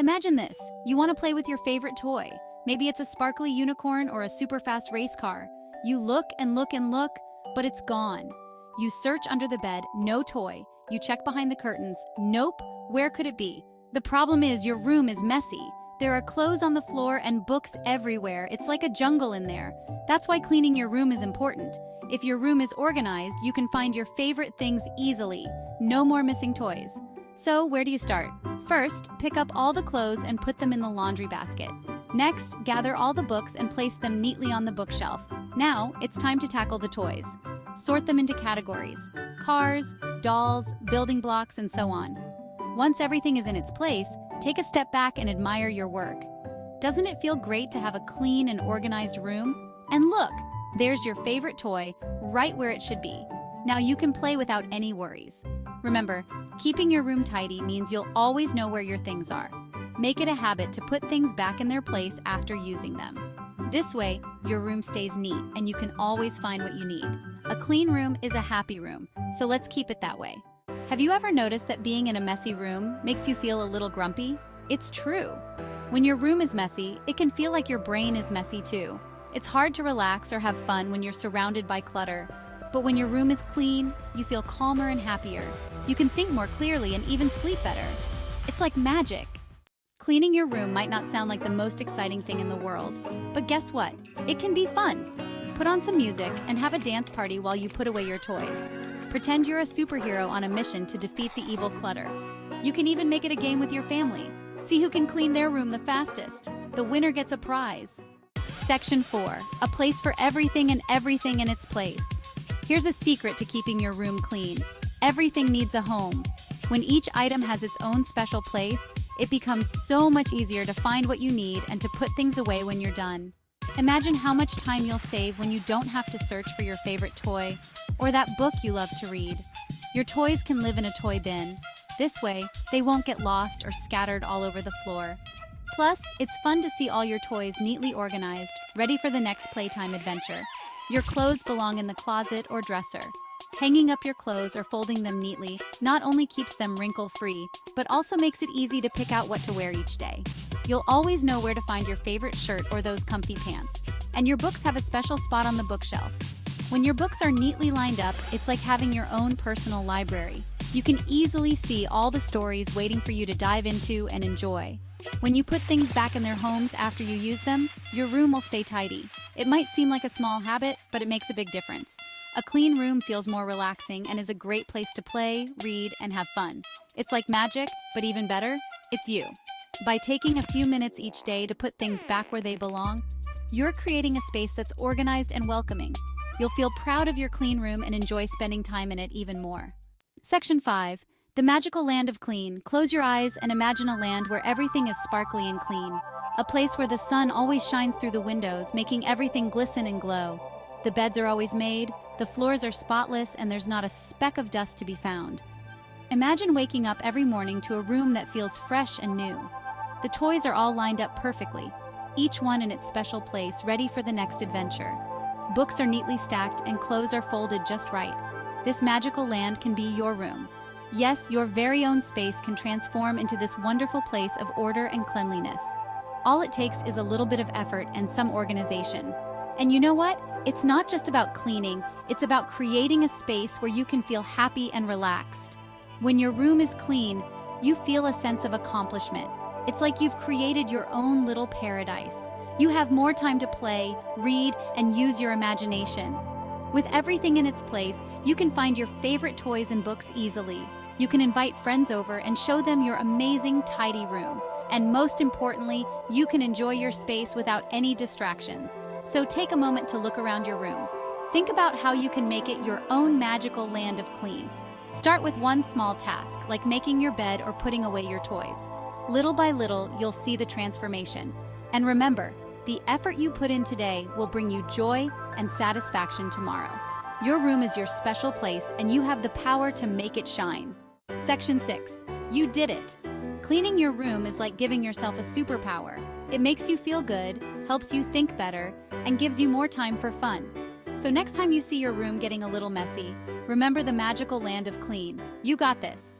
Imagine this. You want to play with your favorite toy. Maybe it's a sparkly unicorn or a super fast race car. You look and look and look, but it's gone. You search under the bed, no toy. You check behind the curtains, nope. Where could it be? The problem is your room is messy. There are clothes on the floor and books everywhere. It's like a jungle in there. That's why cleaning your room is important. If your room is organized, you can find your favorite things easily. No more missing toys. So, where do you start? First, pick up all the clothes and put them in the laundry basket. Next, gather all the books and place them neatly on the bookshelf. Now, it's time to tackle the toys. Sort them into categories: cars, dolls, building blocks, and so on. Once everything is in its place, take a step back and admire your work. Doesn't it feel great to have a clean and organized room? And look, there's your favorite toy, right where it should be. Now you can play without any worries. Remember, keeping your room tidy means you'll always know where your things are. Make it a habit to put things back in their place after using them. This way, your room stays neat and you can always find what you need. A clean room is a happy room, so let's keep it that way. Have you ever noticed that being in a messy room makes you feel a little grumpy? It's true. When your room is messy, it can feel like your brain is messy too. It's hard to relax or have fun when you're surrounded by clutter. But when your room is clean, you feel calmer and happier. You can think more clearly and even sleep better. It's like magic. Cleaning your room might not sound like the most exciting thing in the world, but guess what? It can be fun. Put on some music and have a dance party while you put away your toys. Pretend you're a superhero on a mission to defeat the evil clutter. You can even make it a game with your family. See who can clean their room the fastest. The winner gets a prize. Section 4. A place for everything and everything in its place. Here's a secret to keeping your room clean. Everything needs a home. When each item has its own special place, it becomes so much easier to find what you need and to put things away when you're done. Imagine how much time you'll save when you don't have to search for your favorite toy or that book you love to read. Your toys can live in a toy bin. This way, they won't get lost or scattered all over the floor. Plus, it's fun to see all your toys neatly organized, ready for the next playtime adventure. Your clothes belong in the closet or dresser. Hanging up your clothes or folding them neatly not only keeps them wrinkle-free, but also makes it easy to pick out what to wear each day. You'll always know where to find your favorite shirt or those comfy pants. And your books have a special spot on the bookshelf. When your books are neatly lined up, it's like having your own personal library. You can easily see all the stories waiting for you to dive into and enjoy. When you put things back in their homes after you use them, your room will stay tidy. It might seem like a small habit, but it makes a big difference. A clean room feels more relaxing and is a great place to play, read, and have fun. It's like magic, but even better, it's you. By taking a few minutes each day to put things back where they belong, you're creating a space that's organized and welcoming. You'll feel proud of your clean room and enjoy spending time in it even more. Section 5. The magical land of clean. Close your eyes and imagine a land where everything is sparkly and clean. A place where the sun always shines through the windows, making everything glisten and glow. The beds are always made, the floors are spotless, and there's not a speck of dust to be found. Imagine waking up every morning to a room that feels fresh and new. The toys are all lined up perfectly, each one in its special place, ready for the next adventure. Books are neatly stacked and clothes are folded just right. This magical land can be your room. Yes, your very own space can transform into this wonderful place of order and cleanliness. All it takes is a little bit of effort and some organization. And you know what? It's not just about cleaning, it's about creating a space where you can feel happy and relaxed. When your room is clean, you feel a sense of accomplishment. It's like you've created your own little paradise. You have more time to play, read, and use your imagination. With everything in its place, you can find your favorite toys and books easily. You can invite friends over and show them your amazing, tidy room. And most importantly, you can enjoy your space without any distractions. So take a moment to look around your room. Think about how you can make it your own magical land of clean. Start with one small task, like making your bed or putting away your toys. Little by little, you'll see the transformation. And remember, the effort you put in today will bring you joy and satisfaction tomorrow. Your room is your special place, and you have the power to make it shine. Section 6. You did it! Cleaning your room is like giving yourself a superpower. It makes you feel good, helps you think better, and gives you more time for fun. So next time you see your room getting a little messy, remember the magical land of clean. You got this!